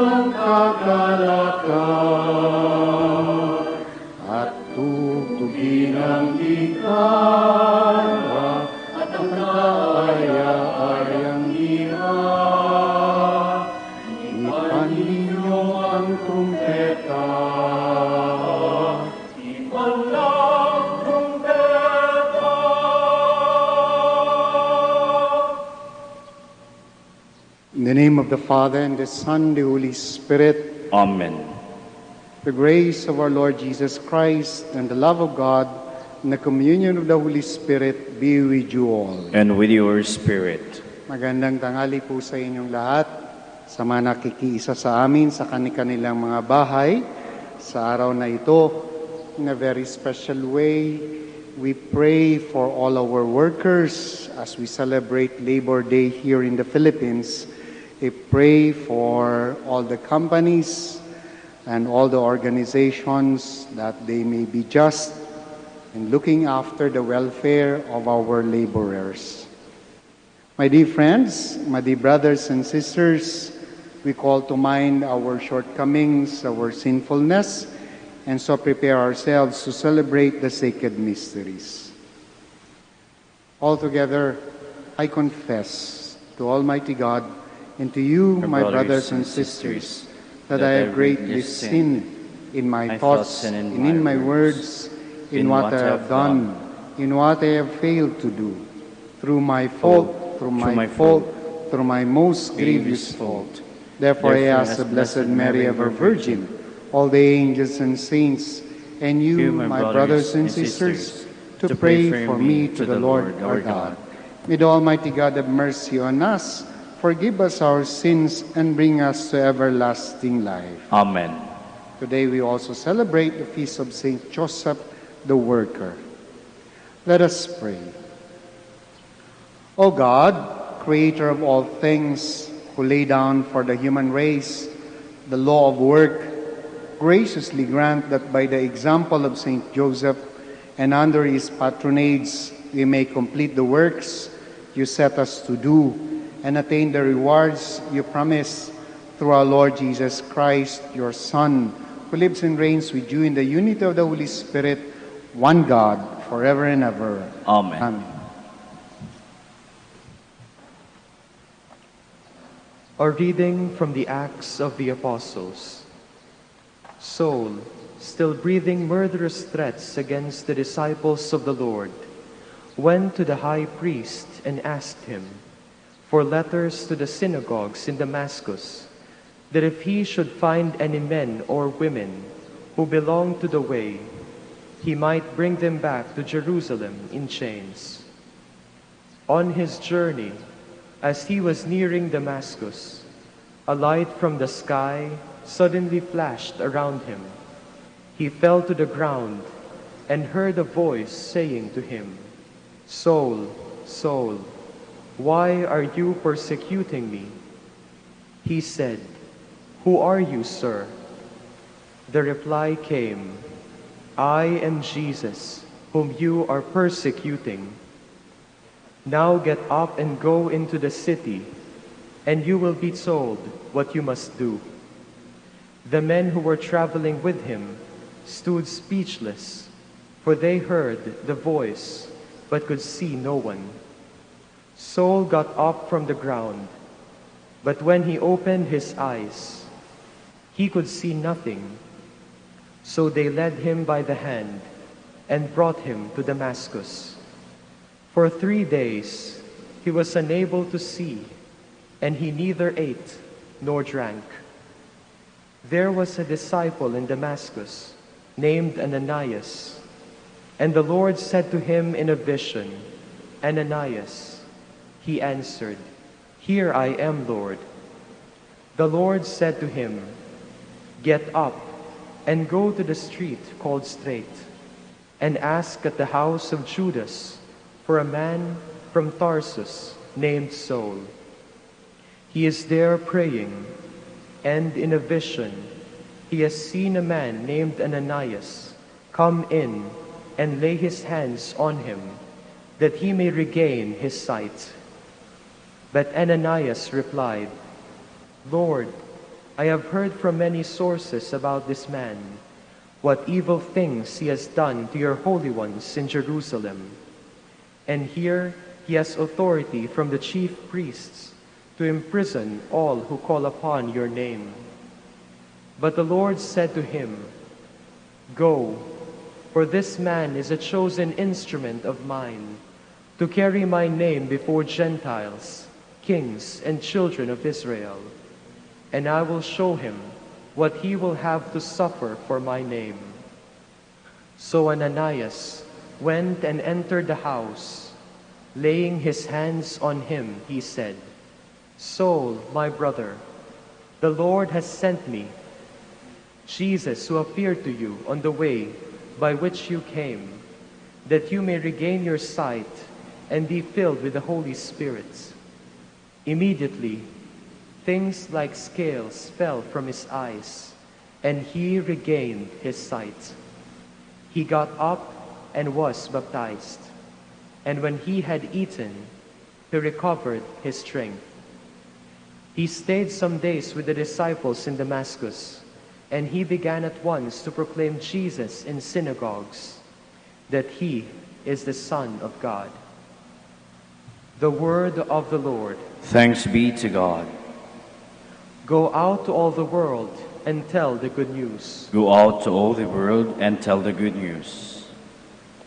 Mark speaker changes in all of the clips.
Speaker 1: magkakalakal at tugtugin ang gitara at ang kaaya-ayang lira. Ipan ninyo ang trumpeta. Ipan ng trumpeta. In the name of the Father, and the Son, and the Holy Spirit.
Speaker 2: Amen.
Speaker 1: The grace of our Lord Jesus Christ, and the love of God, and the communion of the Holy Spirit be with you all.
Speaker 2: And with your spirit.
Speaker 1: Magandang tanghali po sa inyong lahat, sa mga nakikiisa sa amin sa kanilang mga bahay. Sa araw na ito, in a very special way, we pray for all our workers as we celebrate Labor Day here in the Philippines. We pray for all the companies and all the organizations that they may be just in looking after the welfare of our laborers. My dear friends, my dear brothers and sisters, we call to mind our shortcomings, our sinfulness, and so prepare ourselves to celebrate the sacred mysteries. Altogether, I confess to Almighty God and to you, my brothers and sisters, that I have greatly sinned in my thoughts and in my words, in what I have done, in what I have failed to do, through my fault, through my most grievous fault. Therefore I ask the Blessed Mary, ever Virgin, all the angels and saints, and you, my brothers and sisters, to pray for me to the Lord our God. May the Almighty God have mercy on us, forgive us our sins, and bring us to everlasting life.
Speaker 2: Amen.
Speaker 1: Today we also celebrate the feast of Saint Joseph the Worker. Let us pray. O God, creator of all things, who lay down for the human race the law of work, graciously grant that by the example of Saint Joseph and under his patronage we may complete the works you set us to do and attain the rewards you promise through our Lord Jesus Christ, your Son, who lives and reigns with you in the unity of the Holy Spirit, one God, forever and ever.
Speaker 2: Amen.
Speaker 1: Amen.
Speaker 3: A reading from the Acts of the Apostles. Saul, still breathing murderous threats against the disciples of the Lord, went to the high priest and asked him for letters to the synagogues in Damascus, that if he should find any men or women who belong to the way, he might bring them back to Jerusalem in chains. On his journey, as he was nearing Damascus, a light from the sky suddenly flashed around him. He fell to the ground and heard a voice saying to him, "Saul, Saul, why are you persecuting me?" He said, "Who are you, sir?" The reply came, "I am Jesus, whom you are persecuting. Now get up and go into the city, and you will be told what you must do." The men who were traveling with him stood speechless, for they heard the voice, but could see no one. Saul got up from the ground, but when he opened his eyes, he could see nothing. So they led him by the hand and brought him to Damascus. For 3 days he was unable to see, and he neither ate nor drank. There was a disciple in Damascus named Ananias, and the Lord said to him in a vision, "Ananias." He answered, "Here I am, Lord." The Lord said to him, "Get up and go to the street called Straight, and ask at the house of Judas for a man from Tarsus named Saul. He is there praying, and in a vision he has seen a man named Ananias come in and lay his hands on him, that he may regain his sight." But Ananias replied, "Lord, I have heard from many sources about this man, what evil things he has done to your holy ones in Jerusalem. And here he has authority from the chief priests to imprison all who call upon your name. But the Lord said to him, Go, for this man is a chosen instrument of mine, to carry my name before Gentiles, kings, and children of Israel. And I will show him what he will have to suffer for my name. So Ananias went and entered the house. Laying his hands on him, he said, Saul, my brother, the Lord has sent me, Jesus, who appeared to you on the way by which you came, that you may regain your sight and be filled with the Holy Spirit. Immediately, things like scales fell from his eyes, and he regained his sight. He got up and was baptized, and when he had eaten, he recovered his strength. He stayed some days with the disciples in Damascus, and he began at once to proclaim Jesus in synagogues, that he is the Son of God. The word of the Lord.
Speaker 2: Thanks be to God.
Speaker 3: Go out to all the world and tell the good news.
Speaker 2: Go out to all the world and tell the good news.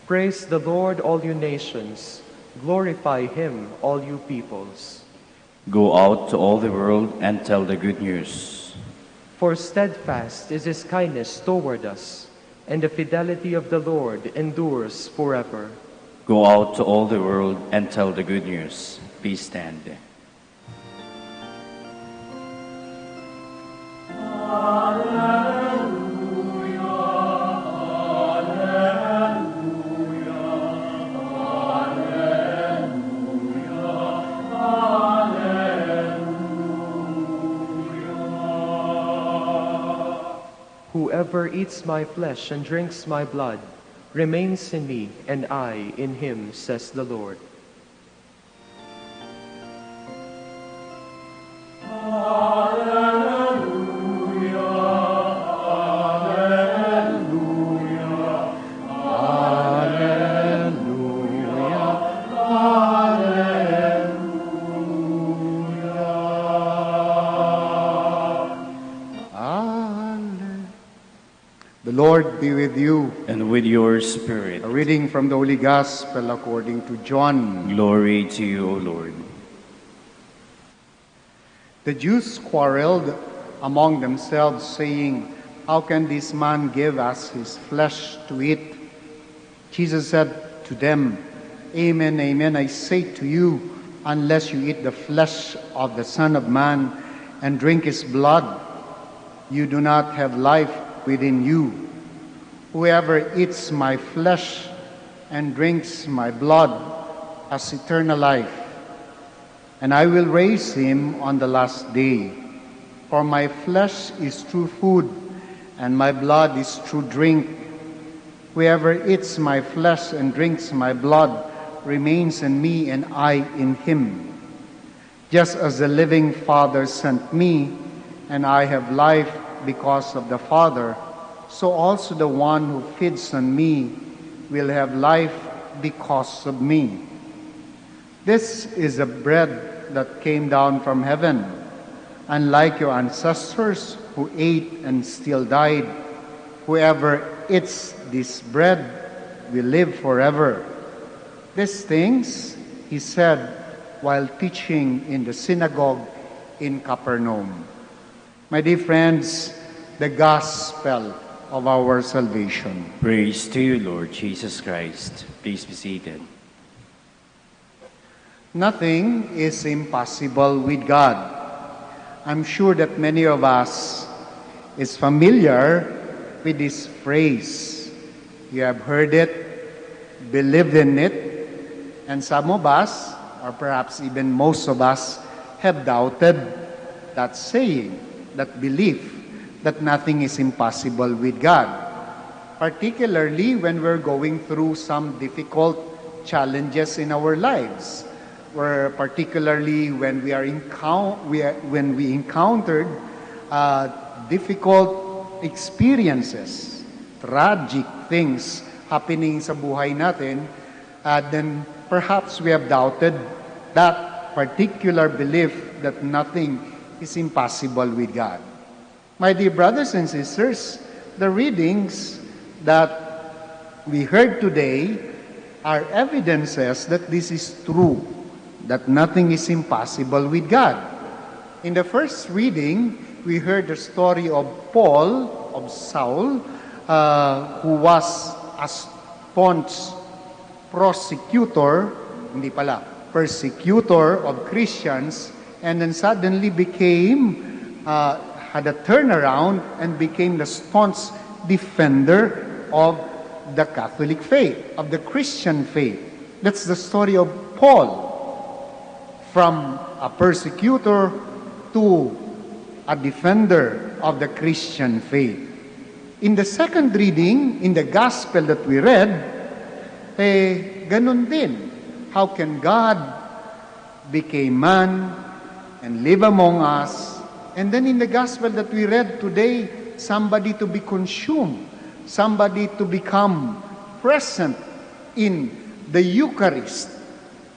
Speaker 3: Praise the Lord, all you nations. Glorify him, all you peoples.
Speaker 2: Go out to all the world and tell the good news.
Speaker 3: For steadfast is his kindness toward us, and the fidelity of the Lord endures forever.
Speaker 2: Go out to all the world and tell the good news. Please stand.
Speaker 3: Whoever eats my flesh and drinks my blood remains in me, and I in him, says the Lord.
Speaker 1: The Lord be with you.
Speaker 2: And with your spirit.
Speaker 1: A reading from the Holy Gospel according to John.
Speaker 2: Glory to you, O Lord.
Speaker 1: The Jews quarreled among themselves, saying, How can this man give us his flesh to eat? Jesus said to them, Amen, amen, I say to you, unless you eat the flesh of the Son of Man and drink his blood, you do not have life within you. Whoever eats my flesh and drinks my blood has eternal life, and I will raise him on the last day. For my flesh is true food, and my blood is true drink. Whoever eats my flesh and drinks my blood remains in me, and I in him. Just as the living Father sent me, and I have life because of the Father, so also the one who feeds on me will have life because of me. This is the bread that came down from heaven. Unlike your ancestors who ate and still died, whoever eats this bread will live forever. These things he said while teaching in the synagogue in Capernaum. My dear friends, the gospel of our salvation.
Speaker 2: Praise to you, Lord Jesus Christ. Please be seated.
Speaker 1: Nothing is impossible with God. I'm sure that many of us is familiar with this phrase. You have heard it, believed in it, and some of us, or perhaps even most of us, have doubted that saying, that belief, that nothing is impossible with God. Particularly when we're going through some difficult challenges in our lives, particularly when we encountered difficult experiences, tragic things happening sa buhay natin, then perhaps we have doubted that particular belief that nothing is impossible with God. My dear brothers and sisters, the readings that we heard today are evidences that this is true, that nothing is impossible with God. In the first reading, we heard the story of Paul, of Saul, who was a staunch persecutor of Christians, and then suddenly had a turnaround and became the staunch defender of the Catholic faith, of the Christian faith. That's the story of Paul, from a persecutor to a defender of the Christian faith. In the second reading, in the gospel that we read, ganun din. How can God become man and live among us? And then in the gospel that we read today, somebody to be consumed, somebody to become present in the Eucharist.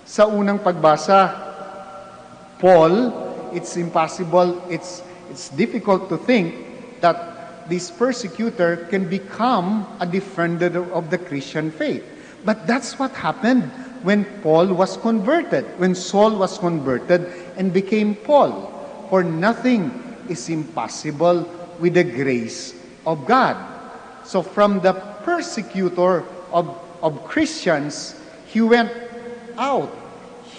Speaker 1: Sa unang pagbasa, Paul, it's impossible, it's difficult to think that this persecutor can become a defender of the Christian faith. But that's what happened when Paul was converted, when Saul was converted and became Paul. For nothing is impossible with the grace of God. So from the persecutor of Christians, he went out.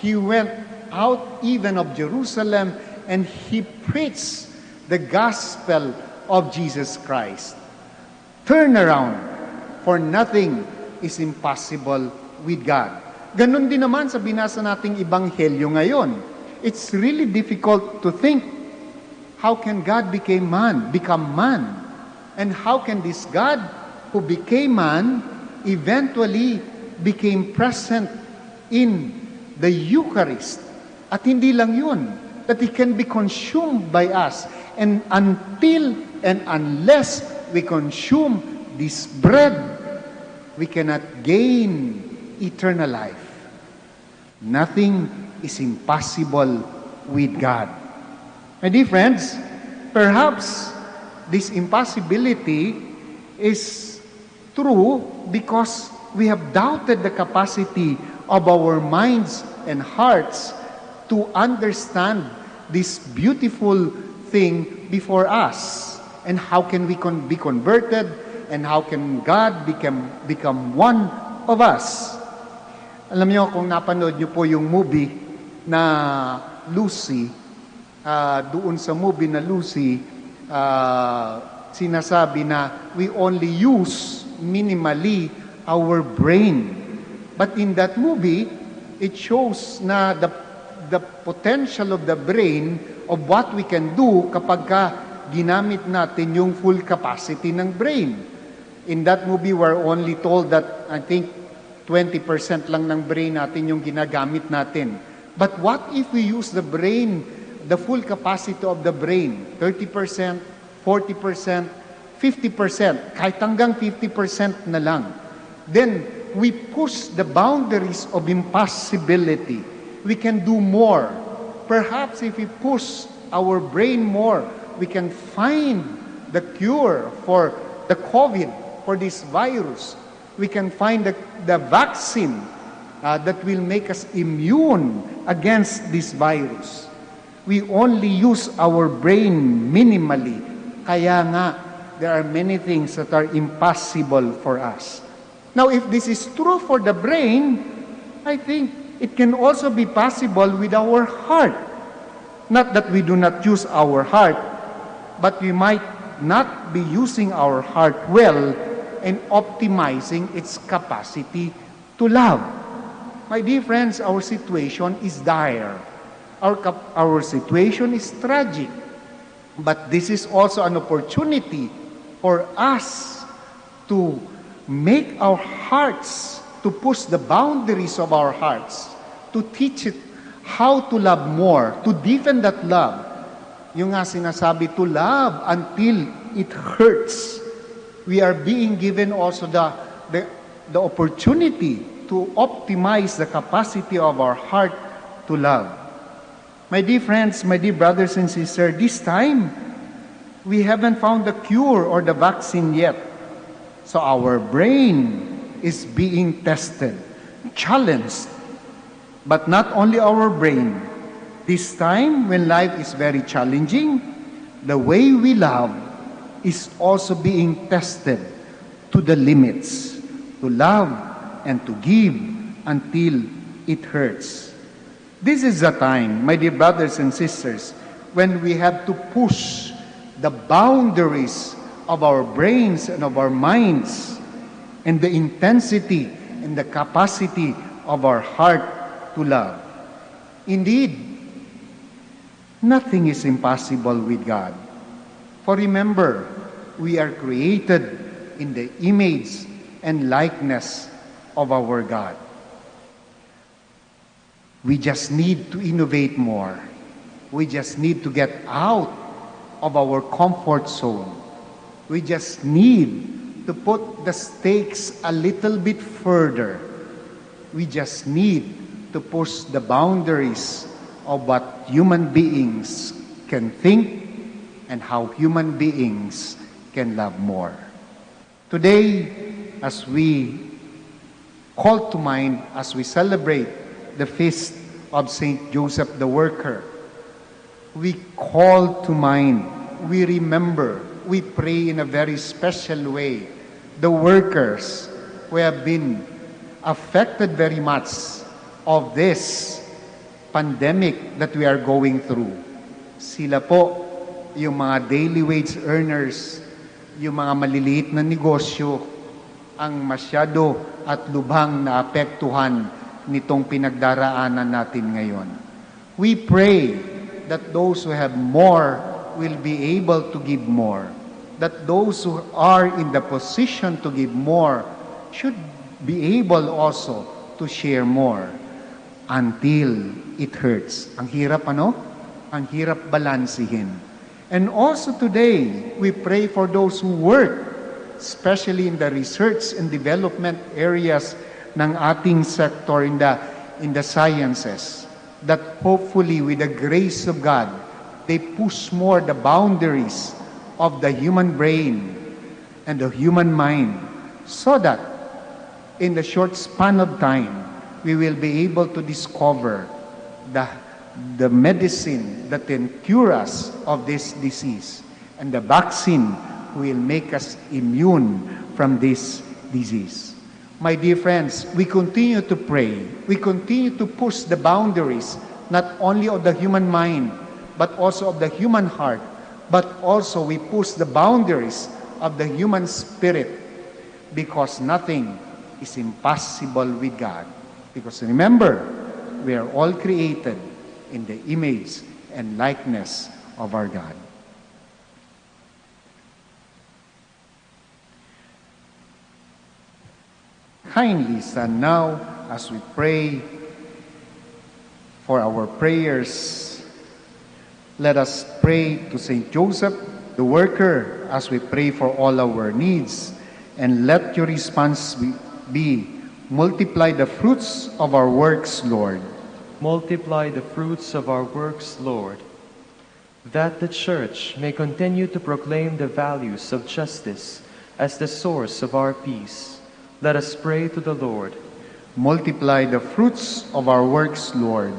Speaker 1: He went out even of Jerusalem, and he preached the gospel of Jesus Christ. Turn around, for nothing is impossible with God. Ganon din naman sa binasa nating Ebanghelyo ngayon. It's really difficult to think, how can God become man? And how can this God who became man eventually became present in the Eucharist? At hindi lang yun, that He can be consumed by us. And until and unless we consume this bread, we cannot gain eternal life. Nothing is impossible with God. My dear friends, perhaps this impossibility is true because we have doubted the capacity of our minds and hearts to understand this beautiful thing before us. And how can we be converted? And how can God become one of us? Alam niyo, kung napanood niyo po yung movie na Lucy, doon sa movie na Lucy, sinasabi na we only use minimally our brain. But in that movie, it shows na the potential of the brain of what we can do kapag ginamit natin yung full capacity ng brain. In that movie, we're only told that, I think, 20% lang ng brain natin yung ginagamit natin. But what if we use the brain, the full capacity of the brain, 30%, 40%, 50%, kahit hanggang 50% na lang. Then, we push the boundaries of impossibility. We can do more. Perhaps if we push our brain more, we can find the cure for the COVID, for this virus. We can find the vaccine that will make us immune against this virus. We only use our brain minimally. Kaya nga, there are many things that are impossible for us. Now, if this is true for the brain, I think it can also be possible with our heart. Not that we do not use our heart, but we might not be using our heart well and optimizing its capacity to love. My dear friends, our situation is dire. Our situation is tragic. But this is also an opportunity for us to make our hearts, to push the boundaries of our hearts, to teach it how to love more, to deepen that love. Yung nga sinasabi, to love until it hurts. We are being given also the opportunity to optimize the capacity of our heart to love. My dear friends, my dear brothers and sisters, this time, we haven't found the cure or the vaccine yet. So our brain is being tested, challenged. But not only our brain. This time, when life is very challenging, the way we love is also being tested to the limits. To love and to give until it hurts. This is the time, my dear brothers and sisters, when we have to push the boundaries of our brains and of our minds and the intensity and the capacity of our heart to love. Indeed, nothing is impossible with God. For remember, we are created in the image and likeness of our God. We just need to innovate more. We just need to get out of our comfort zone. We just need to put the stakes a little bit further. We just need to push the boundaries of what human beings can think and how human beings can love more. Today, as we call to mind, as we celebrate the feast of Saint Joseph the Worker, we call to mind, we remember, we pray in a very special way, the workers who have been affected very much of this pandemic that we are going through. Sila po, yung mga daily wage earners, yung mga maliliit na negosyo, ang masyado at lubhang naapektuhan nitong pinagdaraanan natin ngayon. We pray that those who have more will be able to give more. That those who are in the position to give more should be able also to share more until it hurts. Ang hirap ano? Ang hirap balansihin. And also today, we pray for those who work, especially in the research and development areas ng ating sector in the sciences, that hopefully with the grace of God, they push more the boundaries of the human brain and the human mind, so that in the short span of time, we will be able to discover the medicine that can cure us of this disease, and the vaccine will make us immune from this disease. My dear friends, we continue to pray. We continue to push the boundaries, not only of the human mind, but also of the human heart, but also we push the boundaries of the human spirit, because nothing is impossible with God. Because remember, we are all created in the image and likeness of our God. Kindly stand now as we pray for our prayers. Let us pray to Saint Joseph, the Worker, as we pray for all our needs. And let your response be, multiply the fruits of our works, Lord.
Speaker 3: Multiply the fruits of our works, Lord, that the Church may continue to proclaim the values of justice as the source of our peace. Let us pray to the Lord.
Speaker 1: Multiply the fruits of our works, Lord,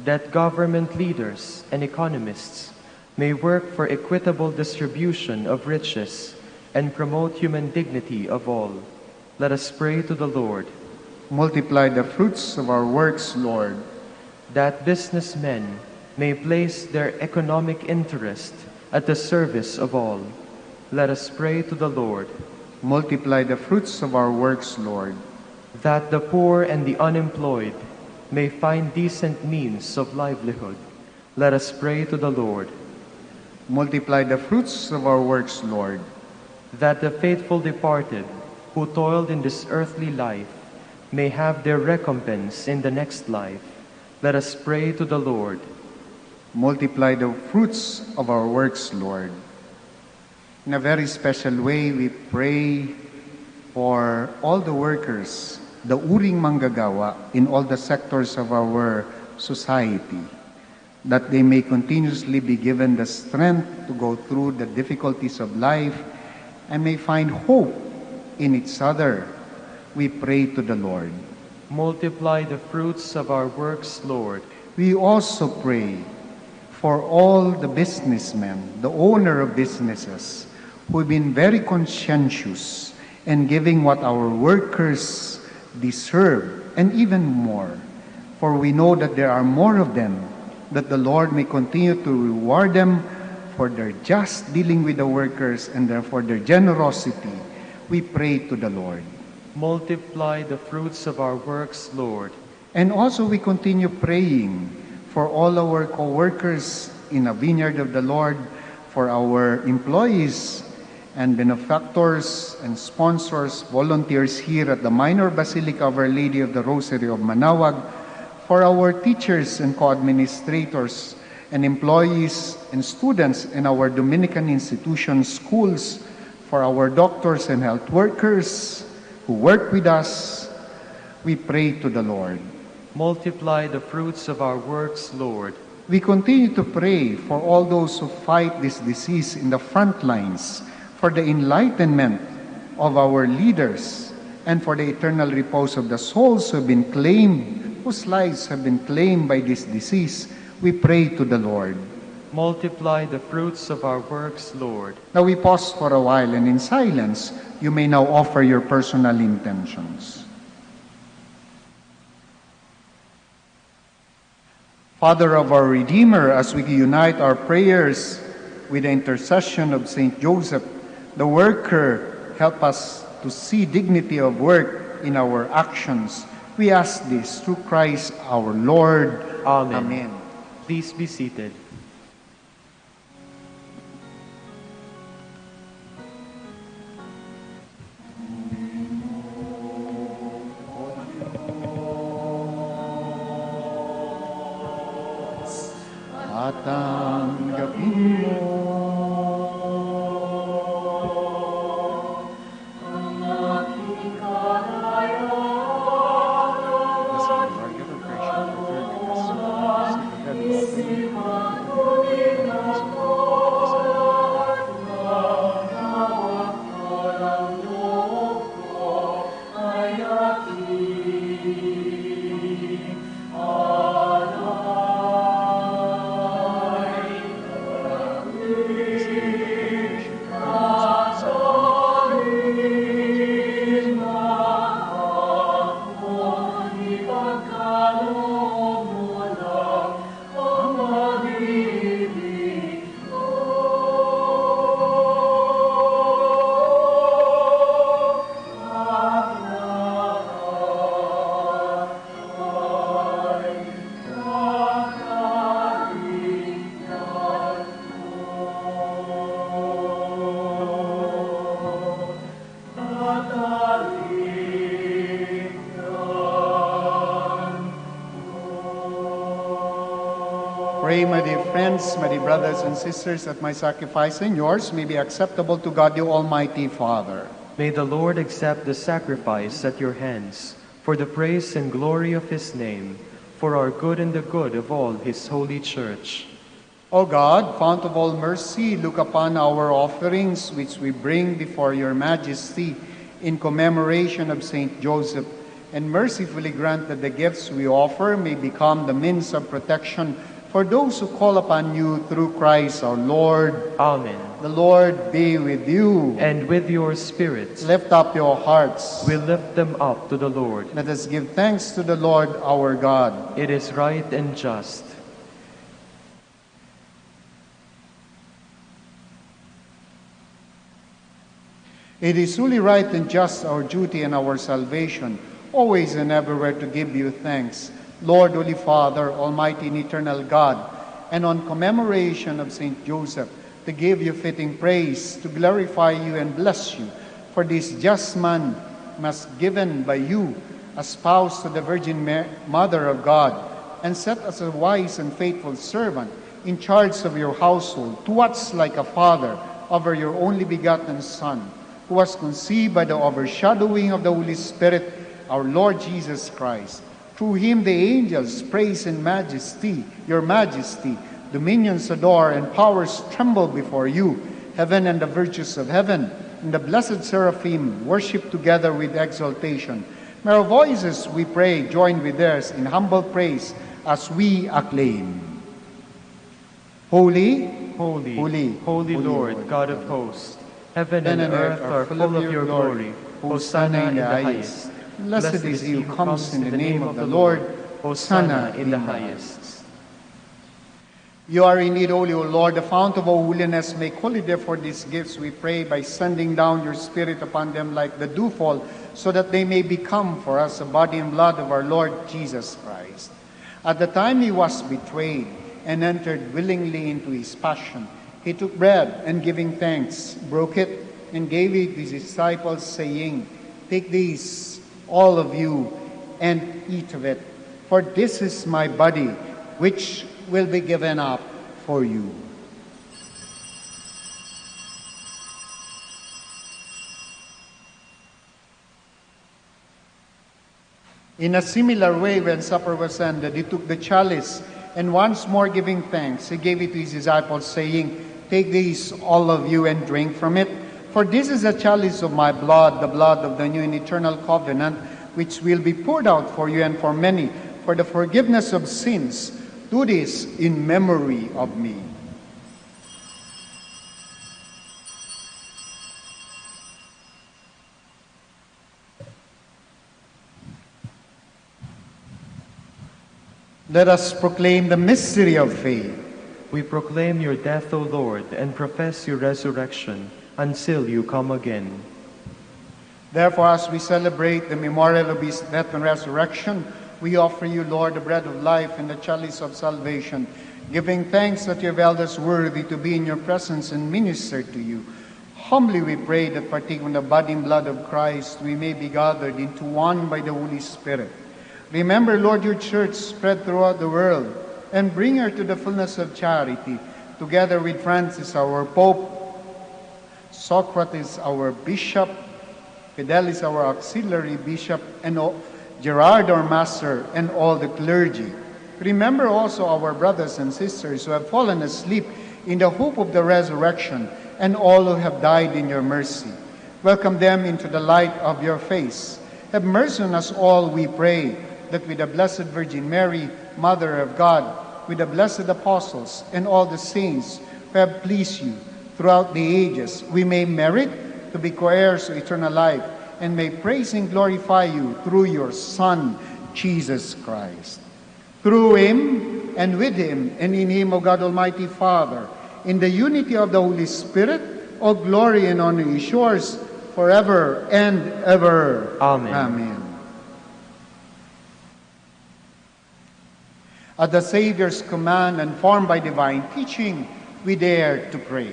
Speaker 3: that government leaders and economists may work for equitable distribution of riches and promote human dignity of all. Let us pray to the Lord.
Speaker 1: Multiply the fruits of our works, Lord,
Speaker 3: that businessmen may place their economic interest at the service of all. Let us pray to the Lord.
Speaker 1: Multiply the fruits of our works, Lord,
Speaker 3: that the poor and the unemployed may find decent means of livelihood. Let us pray to the Lord.
Speaker 1: Multiply the fruits of our works, Lord,
Speaker 3: that the faithful departed who toiled in this earthly life may have their recompense in the next life. Let us pray to the Lord.
Speaker 1: Multiply the fruits of our works, Lord. In a very special way, we pray for all the workers, the uring manggagawa in all the sectors of our society, that they may continuously be given the strength to go through the difficulties of life and may find hope in each other. We pray to the Lord.
Speaker 3: Multiply the fruits of our works, Lord.
Speaker 1: We also pray for all the businessmen, the owner of businesses, who have been very conscientious and giving what our workers deserve and even more. For we know that there are more of them, that the Lord may continue to reward them for their just dealing with the workers and therefore their generosity. We pray to the Lord.
Speaker 3: Multiply the fruits of our works, Lord.
Speaker 1: And also we continue praying for all our co-workers in a vineyard of the Lord, for our employees and benefactors and sponsors, volunteers here at the Minor Basilica of Our Lady of the Rosary of Manaoag, for our teachers and co-administrators and employees and students in our Dominican institutions, schools, for our doctors and health workers who work with us. We pray to the Lord.
Speaker 3: Multiply the fruits of our works, Lord.
Speaker 1: We continue to pray for all those who fight this disease in the front lines, for the enlightenment of our leaders, and for the eternal repose of the souls who have been claimed, whose lives have been claimed by this disease. We pray to the Lord.
Speaker 3: Multiply the fruits of our works, Lord.
Speaker 1: Now we pause for a while, and in silence, you may now offer your personal intentions. Father of our Redeemer, as we unite our prayers with the intercession of Saint Joseph, the worker, help us to see dignity of work in our actions. We ask this through Christ our Lord.
Speaker 3: Amen.
Speaker 1: Amen.
Speaker 3: Please be seated.
Speaker 1: At tanggapin mo ang aking kalayaan. Pray, my dear friends, my dear brothers and sisters, that my sacrifice and yours may be acceptable to God, the Almighty Father.
Speaker 3: May the Lord accept the sacrifice at your hands for the praise and glory of his name, for our good and the good of all his holy church.
Speaker 1: O God, fount of all mercy, look upon our offerings which we bring before your majesty in commemoration of Saint Joseph, and mercifully grant that the gifts we offer may become the means of protection for those who call upon you through Christ our Lord.
Speaker 3: Amen.
Speaker 1: The Lord be with you.
Speaker 3: And with your spirit,
Speaker 1: Lift up your hearts.
Speaker 3: we lift them up to the Lord.
Speaker 1: Let us give thanks to the Lord our God.
Speaker 3: It is right and just.
Speaker 1: It is truly right and just, our duty and our salvation, always and everywhere to give you thanks, Lord, Holy Father, Almighty and Eternal God, and on commemoration of Saint Joseph, to give you fitting praise, to glorify you and bless you, for this just man was given by you, a spouse to the Virgin Mother of God, and set as a wise and faithful servant. in charge of your household, to watch like a father over your only begotten Son, who was conceived by the overshadowing of the Holy Spirit, our Lord Jesus Christ. Through him the angels praise and majesty, your majesty. Dominions adore and powers tremble before you. Heaven and the virtues of heaven and the blessed seraphim worship together with exaltation. May our voices, we pray, join with theirs in humble praise as we acclaim. Holy,
Speaker 3: Holy,
Speaker 1: holy,
Speaker 3: holy Lord, God of hosts, heaven and earth are full of your glory. Hosanna in the highest.
Speaker 1: Blessed is he who comes in the name of the Lord.
Speaker 3: Hosanna in the highest.
Speaker 1: You are indeed holy, O Lord, the fount of all holiness. Make holy therefore these gifts, we pray, by sending down your Spirit upon them like the dewfall, so that they may become for us the body and blood of our Lord Jesus Christ. At the time he was betrayed and entered willingly into his passion, he took bread and giving thanks, broke it and gave it to his disciples, saying, "Take these, all of you, and eat of it, for this is my body, which will be given up for you." In a similar way, when supper was ended, he took the chalice, and once more giving thanks, he gave it to his disciples, saying, "Take these, all of you, and drink from it, for this is the chalice of my blood, the blood of the new and eternal covenant, which will be poured out for you and for many, for the forgiveness of sins. Do this in memory of me." Let us proclaim the mystery of faith.
Speaker 3: We proclaim your death, O Lord, and profess your resurrection until you come again.
Speaker 1: Therefore, as we celebrate the memorial of his death and resurrection, we offer you, Lord, the bread of life and the chalice of salvation, giving thanks that you have held us worthy to be in your presence and minister to you. Humbly we pray that, partaking of the body and blood of Christ, we may be gathered into one by the Holy Spirit. Remember, Lord, your church spread throughout the world, and bring her to the fullness of charity, together with Francis, our Pope, Socrates, our Bishop, Fidelis, our Auxiliary Bishop, and Gerard, our Master, and all the clergy. Remember also our brothers and sisters who have fallen asleep in the hope of the resurrection, and all who have died in your mercy. Welcome them into the light of your face. Have mercy on us all, we pray, that with the Blessed Virgin Mary, Mother of God, with the blessed apostles and all the saints who have pleased you throughout the ages, we may merit to be co-heirs of eternal life, and may praise and glorify you through your Son, Jesus Christ. Through him, and with him, and in him, O God Almighty Father, in the unity of the Holy Spirit, all glory and honor is yours forever and ever.
Speaker 3: Amen.
Speaker 1: Amen. At the Savior's command and formed by divine teaching, we dare to pray.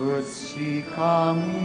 Speaker 1: Utsi kami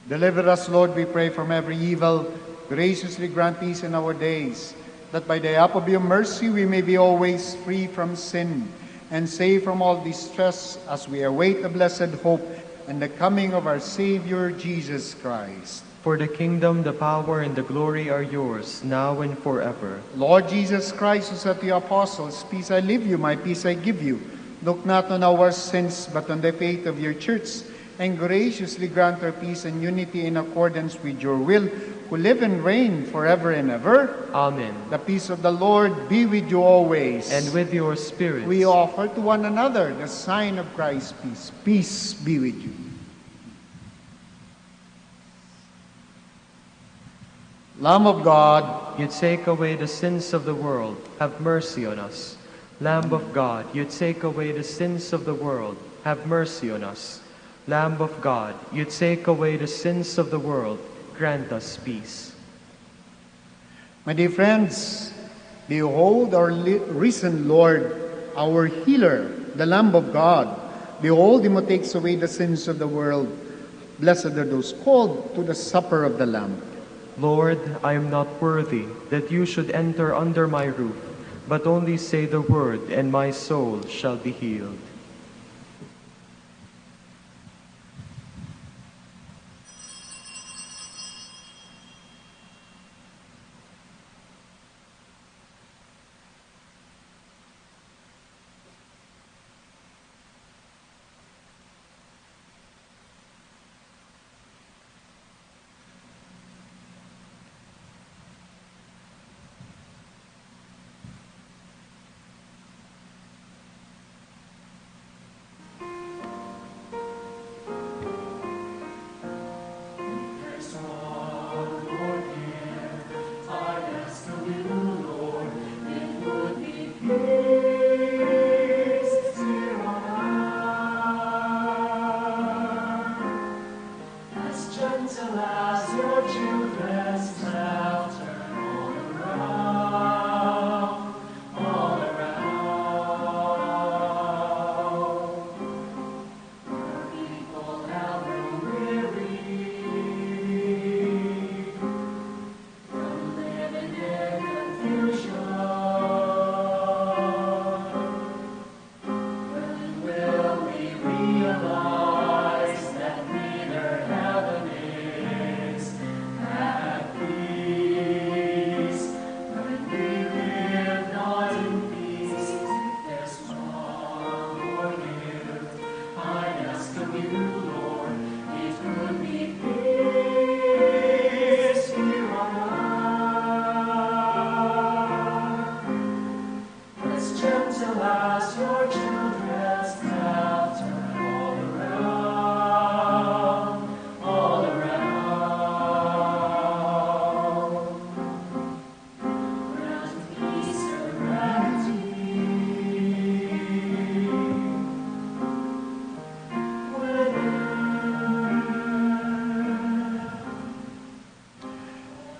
Speaker 1: Deliver us, Lord, we pray, from every evil. Graciously grant peace in our days, that by the help of your mercy we may be always free from sin and safe from all distress as we await the blessed hope and the coming of our Savior, Jesus Christ.
Speaker 3: For the kingdom, the power, and the glory are yours, now and forever.
Speaker 1: Lord Jesus Christ, who said to the apostles, "Peace I leave you, my peace I give you," look not on our sins, but on the faith of your church, and graciously grant her peace and unity in accordance with your will, who live and reign forever and ever.
Speaker 3: Amen.
Speaker 1: The peace of the Lord be with you always.
Speaker 3: And with your spirit.
Speaker 1: We offer to one another the sign of Christ's peace. Peace be with you. Lamb of God,
Speaker 3: You take away the sins of the world, have mercy on us. Lamb of God, you take away the sins of the world, have mercy on us. Lamb of God, you take away the sins of the world, grant us peace.
Speaker 1: my dear friends, behold our risen Lord, our healer, the Lamb of God. Behold him who takes away the sins of the world. Blessed are those called to the supper of the Lamb.
Speaker 3: Lord, I am not worthy that you should enter under my roof, but only say the word, and my soul shall be healed.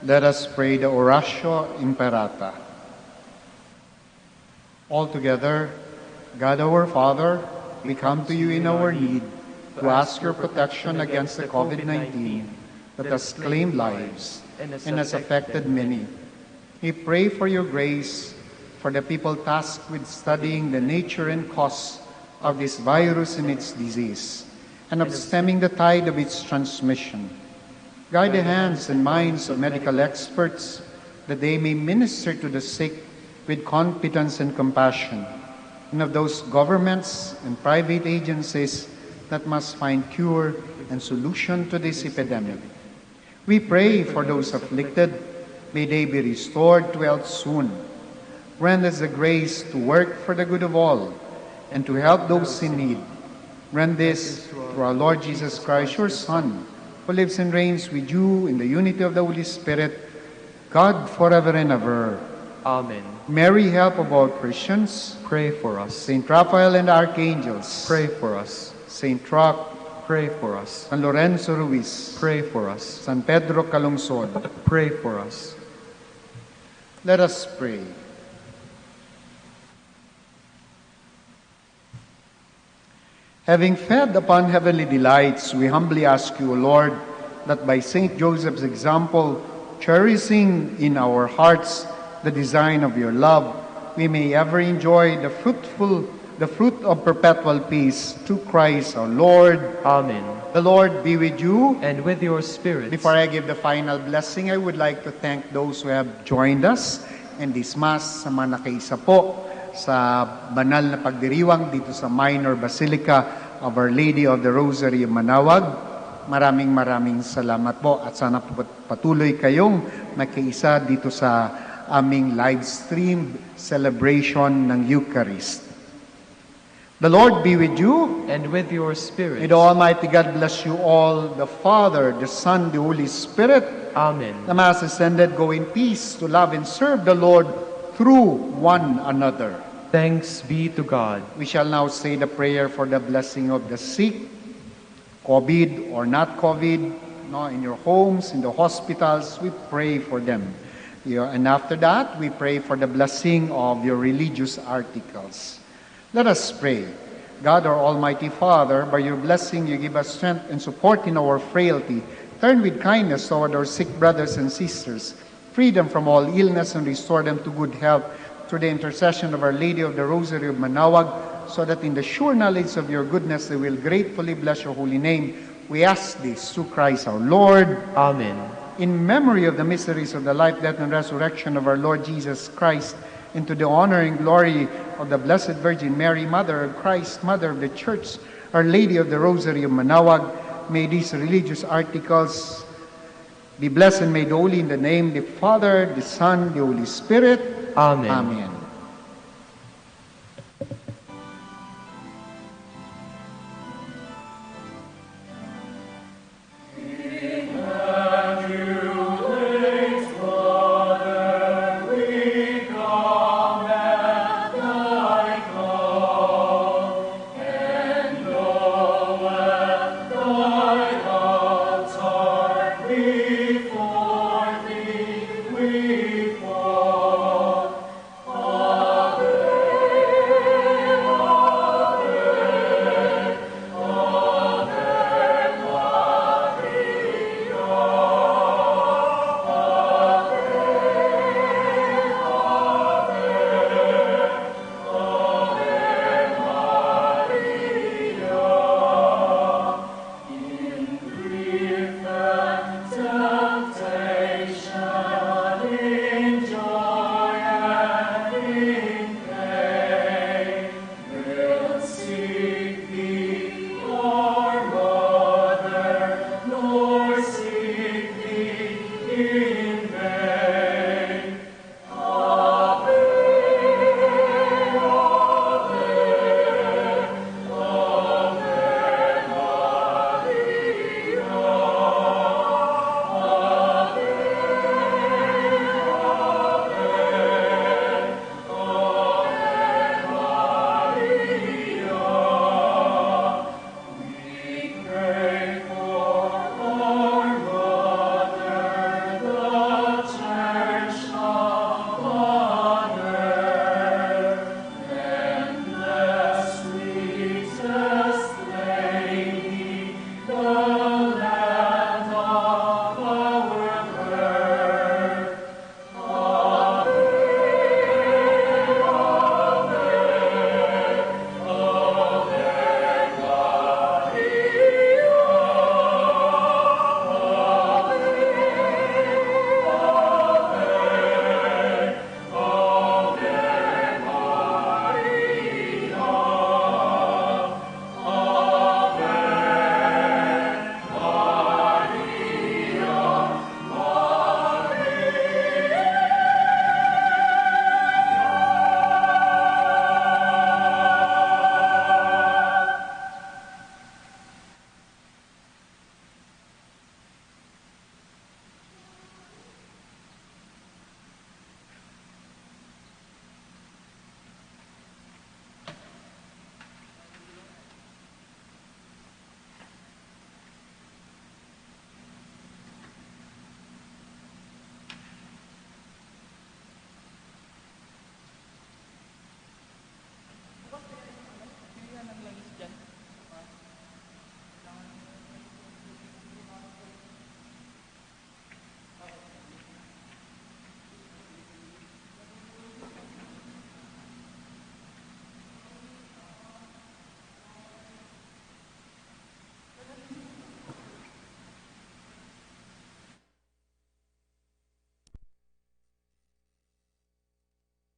Speaker 1: Let us pray the Oratio Imperata. All together, God our Father, we come to you in our need to ask your protection against the COVID-19 that has claimed lives and has affected many. We pray for your grace for the people tasked with studying the nature and cause of this virus and its disease, and of stemming the tide of its transmission. Guide the hands and minds of medical experts that they may minister to the sick with competence and compassion, and of those governments and private agencies that must find cure and solution to this epidemic. We pray for those afflicted. May they be restored to health soon. Grant us the grace to work for the good of all, and to help those in need. Grant this through our Lord Jesus Christ, your Son, who lives and reigns with you in the unity of the Holy Spirit, God forever and ever.
Speaker 3: Amen.
Speaker 1: Mary, help of all Christians,
Speaker 3: Pray for us.
Speaker 1: Saint Raphael and the Archangels,
Speaker 3: Pray for us.
Speaker 1: Saint Roch,
Speaker 3: Pray for us.
Speaker 1: San Lorenzo Ruiz,
Speaker 3: Pray for us.
Speaker 1: San Pedro Calungsod.
Speaker 3: Pray for us.
Speaker 1: Let us pray. Having fed upon heavenly delights, we humbly ask you, O Lord, that by Saint Joseph's example, cherishing in our hearts the design of your love, we may ever enjoy the fruit of perpetual peace through Christ our Lord.
Speaker 3: Amen.
Speaker 1: The Lord be with you.
Speaker 3: And with your spirit.
Speaker 1: Before I give the final blessing, I would like to thank those who have joined us in this Mass, sa mga nakaisa po sa banal na pagdiriwang dito sa Minor Basilica of Our Lady of the Rosary of Manaoag. Maraming salamat po at sana po patuloy kayong nakiisa dito sa aming live stream celebration ng Eucharist. The Lord be with you.
Speaker 3: And with your spirit.
Speaker 1: May the Almighty God bless you all, the Father, the Son, the Holy Spirit.
Speaker 3: Amen.
Speaker 1: The Mass is ended. Go in peace to love and serve the Lord through one another.
Speaker 3: Thanks be to God.
Speaker 1: We shall now say the prayer for the blessing of the sick, COVID or not COVID, in your homes, in the hospitals. We pray for them. And after that, we pray for the blessing of your religious articles. Let us pray. God, our Almighty Father, by your blessing you give us strength and support in our frailty. Turn with kindness toward our sick brothers and sisters. Free them from all illness and restore them to good health through the intercession of Our Lady of the Rosary of Manaoag, so that in the sure knowledge of your goodness they will gratefully bless your holy name. We ask this through Christ our Lord.
Speaker 3: Amen.
Speaker 1: In memory of the mysteries of the life, death, and resurrection of our Lord Jesus Christ, and to the honor and glory of the Blessed Virgin Mary, Mother of Christ, Mother of the Church, Our Lady of the Rosary of Manaoag, may these religious articles be blessed and made holy in the name of the Father, the Son, the Holy Spirit.
Speaker 3: Amen.
Speaker 1: Amen.